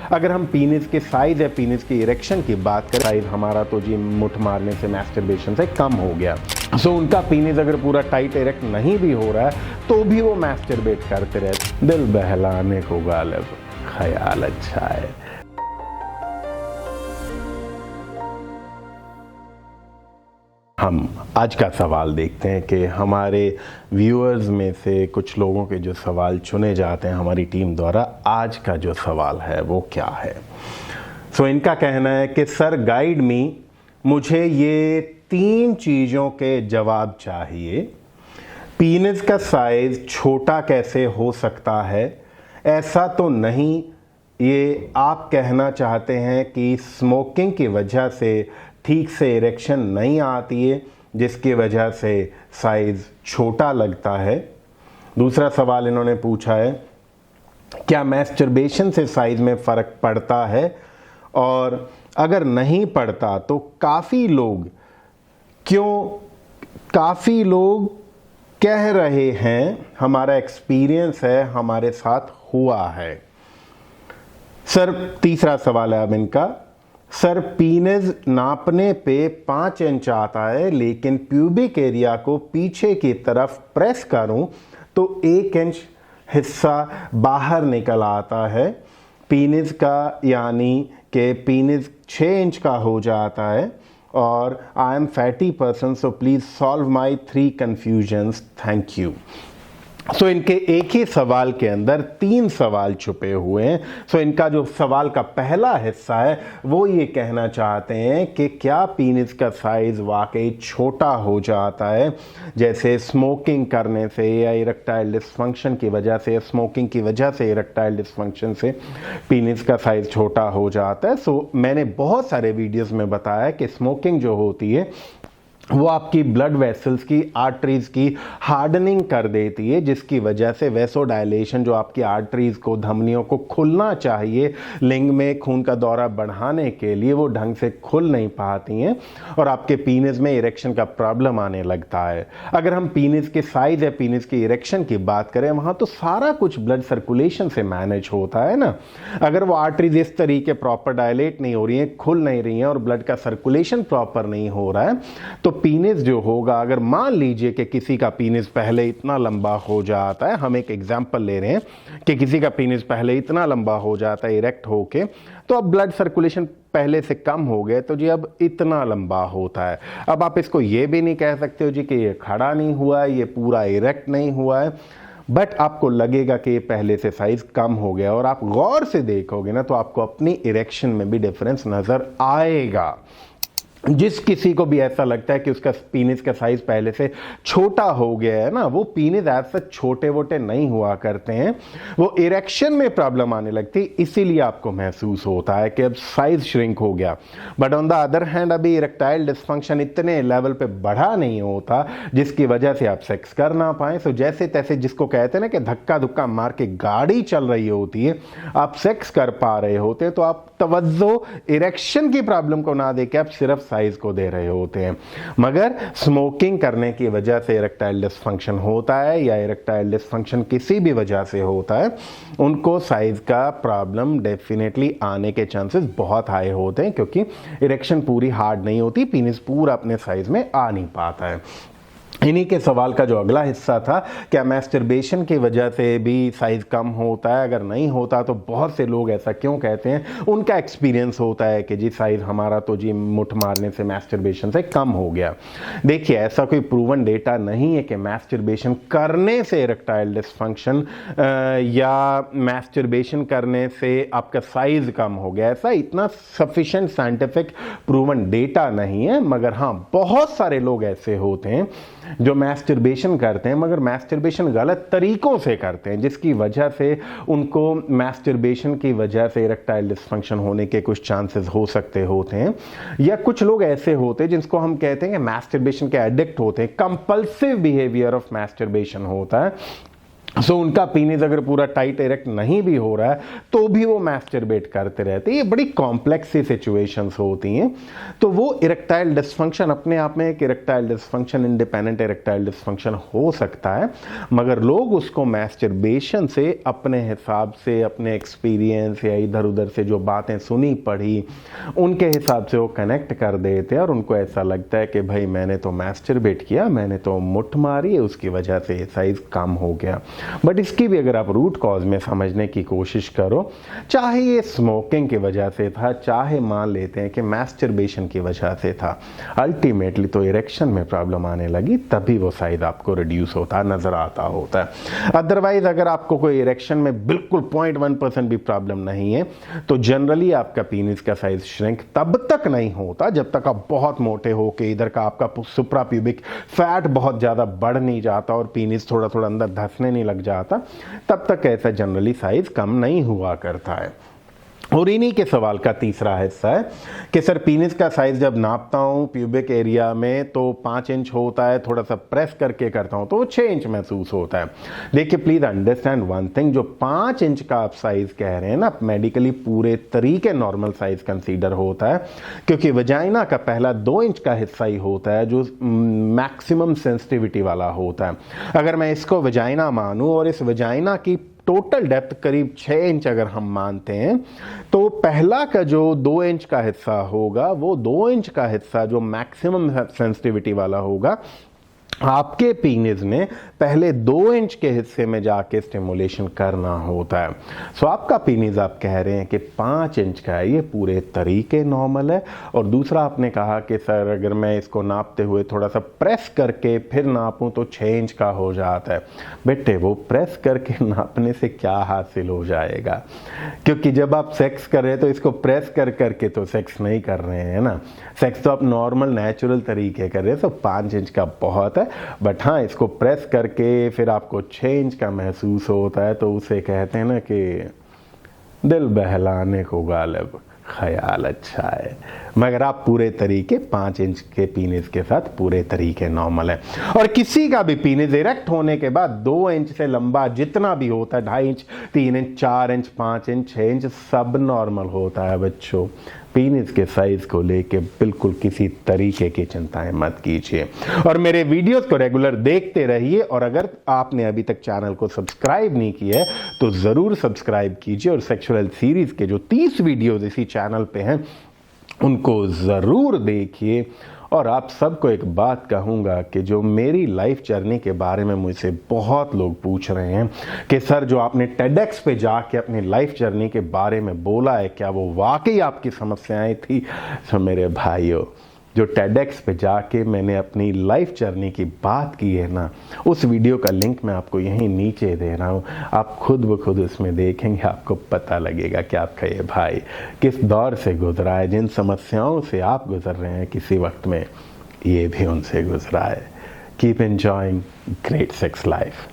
अगर हम पीनिस के साइज या पीनिस की इरेक्शन की बात करें, साइज हमारा तो जी मुठ मारने से, मैस्टरबेशन से कम हो गया। सो उनका पीनिस अगर पूरा टाइट इरेक्ट नहीं भी हो रहा है तो भी वो मैस्टरबेट करते रहते। दिल बहलाने को गालिब ख्याल अच्छा है। हम आज का सवाल देखते हैं कि हमारे व्यूअर्स में से कुछ लोगों के जो सवाल चुने जाते हैं हमारी टीम द्वारा। आज का जो सवाल है वो क्या है। सो इनका कहना है कि सर गाइड मी, मुझे ये 3 चीज़ों के जवाब चाहिए। पीनिस का साइज छोटा कैसे हो सकता है? ऐसा तो नहीं ये आप कहना चाहते हैं कि स्मोकिंग की वजह से ठीक से इरेक्शन नहीं आती है, जिसकी वजह से साइज छोटा लगता है। दूसरा सवाल इन्होंने पूछा है, क्या मैस्टरबेशन से साइज में फ़र्क पड़ता है? और अगर नहीं पड़ता तो काफ़ी लोग कह रहे हैं, हमारा एक्सपीरियंस है, हमारे साथ हुआ है। सर तीसरा सवाल है अब इनका, सर पीनिस नापने पे 5 इंच आता है, लेकिन प्यूबिक एरिया को पीछे की तरफ प्रेस करूं तो 1 इंच हिस्सा बाहर निकल आता है पीनिस का, यानी कि पीनिस 6 इंच का हो जाता है। और I am fatty person, so please solve my 3 confusions, thank you. So इनके एक ही सवाल के अंदर 3 सवाल छुपे हुए हैं। सो इनका जो सवाल का पहला हिस्सा है वो ये कहना चाहते हैं कि क्या पीनिस का साइज वाकई छोटा हो जाता है, जैसे स्मोकिंग करने से या इरेक्टाइल डिसफंक्शन की वजह से, स्मोकिंग की वजह से इरेक्टाइल डिसफंक्शन से पीनिस का साइज छोटा हो जाता है। सो मैंने बहुत सारे वीडियोस में बताया कि स्मोकिंग जो होती है वो आपकी ब्लड वेसल्स की, आर्टरीज की हार्डनिंग कर देती है, जिसकी वजह से वेसोडाइलेशन, जो आपकी आर्टरीज को, धमनियों को खुलना चाहिए लिंग में खून का दौरा बढ़ाने के लिए, वो ढंग से खुल नहीं पाती हैं और आपके पीनिस में इरेक्शन का प्रॉब्लम आने लगता है। अगर हम पीनिस के साइज या पीनिस की इरेक्शन की बात करें, वहाँ तो सारा कुछ ब्लड सर्कुलेशन से मैनेज होता है ना। अगर वो आर्टरीज इस तरीके प्रॉपर डायलेट नहीं हो रही हैं, खुल नहीं रही हैं और ब्लड का सर्कुलेशन प्रॉपर नहीं हो रहा है, तो पीनिस जो होगा, अगर मान लीजिए कि किसी का पीनिस पहले इतना लंबा हो जाता है, हम एक एग्जांपल ले रहे हैं कि किसी का पीनिस पहले इतना लंबा हो जाता है इरेक्ट होके, तो अब ब्लड सर्कुलेशन पहले से कम हो गए तो जी अब इतना लंबा होता है। अब आप इसको ये भी नहीं कह सकते हो जी कि ये खड़ा नहीं हुआ है, ये पूरा इरेक्ट नहीं हुआ है, बट आपको लगेगा कि ये पहले से साइज कम हो गया और आप गौर से देखोगे ना तो आपको अपनी इरेक्शन में भी डिफरेंस नजर आएगा। जिस किसी को भी ऐसा लगता है कि उसका पीनिस का साइज पहले से छोटा हो गया है ना, वो पीनिस ऐसा छोटे वोटे नहीं हुआ करते हैं, वो इरेक्शन में प्रॉब्लम आने लगती, इसीलिए आपको महसूस होता है कि अब साइज श्रिंक हो गया। But on the other hand अभी इरेक्टाइल डिसफंक्शन इतने लेवल पे बढ़ा नहीं होता जिसकी वजह से आप सेक्स कर ना पाए। सो जैसे तैसे, जिसको कहते हैं ना कि धक्का धुक्का मार के गाड़ी चल रही होती है, आप सेक्स कर पा रहे होते हैं तो आप तवज्जो इरेक्शन की प्रॉब्लम को ना देके आप सिर्फ साइज को दे रहे होते हैं। मगर स्मोकिंग करने की वजह से इरेक्टाइल डिसफंक्शन होता है या इरेक्टाइल डिसफंक्शन किसी भी वजह से होता है, उनको साइज का प्रॉब्लम डेफिनेटली आने के चांसेस बहुत हाई होते हैं, क्योंकि इरेक्शन पूरी हार्ड नहीं होती, पीनिस पूरा अपने साइज में आ नहीं पाता है। इन्हीं के सवाल का जो अगला हिस्सा था, क्या मैस्टरबेशन की वजह से भी साइज कम होता है? अगर नहीं होता तो बहुत से लोग ऐसा क्यों कहते हैं? उनका एक्सपीरियंस होता है कि जी साइज हमारा तो जी मुठ मारने से, मैस्टरबेशन से कम हो गया। देखिए, ऐसा कोई प्रूवन डेटा नहीं है कि मैस्टरबेशन करने से इरेक्टाइल डिसफंक्शन या मैस्टरबेशन करने से आपका साइज कम हो गया। ऐसा इतना सफिशिएंट साइंटिफिक प्रूवन डेटा नहीं है। मगर हाँ, बहुत सारे लोग ऐसे होते हैं जो मैस्टरबेशन करते हैं, मगर मैस्टरबेशन गलत तरीकों से करते हैं, जिसकी वजह से उनको मैस्टरबेशन की वजह से इरेक्टाइल डिसफंक्शन होने के कुछ चांसेस हो सकते होते हैं। या कुछ लोग ऐसे होते हैं जिनको हम कहते हैं कि मैस्टरबेशन के एडिक्ट होते हैं, कंपल्सिव बिहेवियर ऑफ मैस्टरबेशन होता है, उनका पीनिस अगर पूरा टाइट इरेक्ट नहीं भी हो रहा है तो भी वो मैस्टरबेट करते रहते हैं। ये बड़ी कॉम्प्लेक्स सी सिचुएशंस होती हैं। तो वो इरेक्टाइल डिस्फंक्शन अपने आप में एक erectile dysfunction, independent erectile dysfunction हो सकता है, मगर लोग उसको मैस्टरबेशन से अपने हिसाब से, अपने एक्सपीरियंस या इधर उधर से जो बातें सुनी पढ़ी उनके हिसाब से वो कनेक्ट कर देते हैं और उनको ऐसा लगता है कि भाई मैंने तो मैस्टरबेट किया, मैंने तो मुट्ठ मारी है, उसकी वजह से साइज कम हो गया। बट इसकी भी अगर आप रूट कॉज में समझने की कोशिश करो, चाहे ये स्मोकिंग की वजह से था, चाहे मान लेते हैं कि मैस्टरबेशन की वजह से था, अल्टीमेटली तो इरेक्शन में प्रॉब्लम आने लगी, तभी वो साइज आपको रिड्यूस होता नजर आता होता है। अदरवाइज अगर आपको कोई इरेक्शन में बिल्कुल 0.1% भी प्रॉब्लम नहीं है तो जनरली आपका पीनिस का साइज श्रिंक तब तक नहीं होता जब तक आप बहुत मोटे हो के इधर का आपका सुप्राप्यूबिक फैट बहुत ज्यादा बढ़ नहीं जाता और पीनिस थोड़ा थोड़ा अंदर धंसने नहीं लग जाता, तब तक ऐसा जनरली साइज कम नहीं हुआ करता है। और इन्हीं के सवाल का तीसरा हिस्सा है कि सर पीनिस का साइज जब नापता हूं प्यूबिक एरिया में तो 5 इंच होता है, थोड़ा सा प्रेस करके करता हूं तो वो 6 इंच महसूस होता है। देखिए प्लीज अंडरस्टैंड वन थिंग, जो 5 इंच का आप साइज कह रहे हैं ना, मेडिकली पूरे तरीके नॉर्मल साइज कंसीडर होता है, क्योंकि वजाइना का पहला 2 इंच का हिस्सा ही होता है जो मैक्सिमम सेंसिटिविटी वाला होता है। अगर मैं इसको वजाइना मानूं और इस वजाइना की टोटल डेप्थ करीब 6 इंच अगर हम मानते हैं तो पहला का जो 2 इंच का हिस्सा होगा, वो 2 इंच का हिस्सा जो मैक्सिमम सेंसिटिविटी वाला होगा, आपके पीनिस ने पहले 2 इंच के हिस्से में जाके स्टिमुलेशन करना होता है। सो आपका पीनिस आप कह रहे हैं कि 5 इंच का है, ये पूरे तरीके नॉर्मल है। और दूसरा आपने कहा कि सर अगर मैं इसको नापते हुए थोड़ा सा प्रेस करके फिर नापूं तो 6 इंच का हो जाता है। बेटे वो प्रेस करके नापने से क्या हासिल हो जाएगा, क्योंकि जब आप सेक्स कर रहे हैं तो इसको प्रेस कर करके तो सेक्स नहीं कर रहे हैं ना, सेक्स तो आप नॉर्मल नेचुरल तरीके कर रहे हैं। तो 5 इंच का बहुत है, बट हाँ इसको प्रेस करके फिर आपको 6 इंच का महसूस होता है तो उसे कहते हैं ना कि दिल बहलाने को गालिब ख्याल अच्छा है। मगर आप पूरे तरीके 5 इंच के पीनिस के साथ पूरे तरीके नॉर्मल है। और किसी का भी पीनिस इरेक्ट होने के बाद 2 इंच से लंबा जितना भी होता है, 2.5 inch, 3 inch, 4 inch, 5 inch, 6 inch, सब नॉर्मल होता है बच्चों। पीनिस के साइज को लेके बिल्कुल किसी तरीके की चिंताएं मत कीजिए और मेरे वीडियोस को रेगुलर देखते रहिए। और अगर आपने अभी तक चैनल को सब्सक्राइब नहीं किया है तो जरूर सब्सक्राइब कीजिए और सेक्सुअल हेल्थ सीरीज के जो 30 वीडियोस इसी चैनल पे हैं उनको जरूर देखिए। और आप सबको एक बात कहूँगा कि जो मेरी लाइफ जर्नी के बारे में मुझसे बहुत लोग पूछ रहे हैं कि सर जो आपने टेडेक्स पे जाके अपनी लाइफ जर्नी के बारे में बोला है, क्या वो वाकई आपकी समस्याएं थी? तो मेरे भाइयों, जो टेडेक्स पे जाके मैंने अपनी लाइफ जर्नी की बात की है ना, उस वीडियो का लिंक मैं आपको यहीं नीचे दे रहा हूँ। आप खुद ब खुद उसमें देखेंगे, आपको पता लगेगा कि आपका ये भाई किस दौर से गुजरा है। जिन समस्याओं से आप गुजर रहे हैं किसी वक्त में, ये भी उनसे गुजरा है। Keep enjoying great sex life.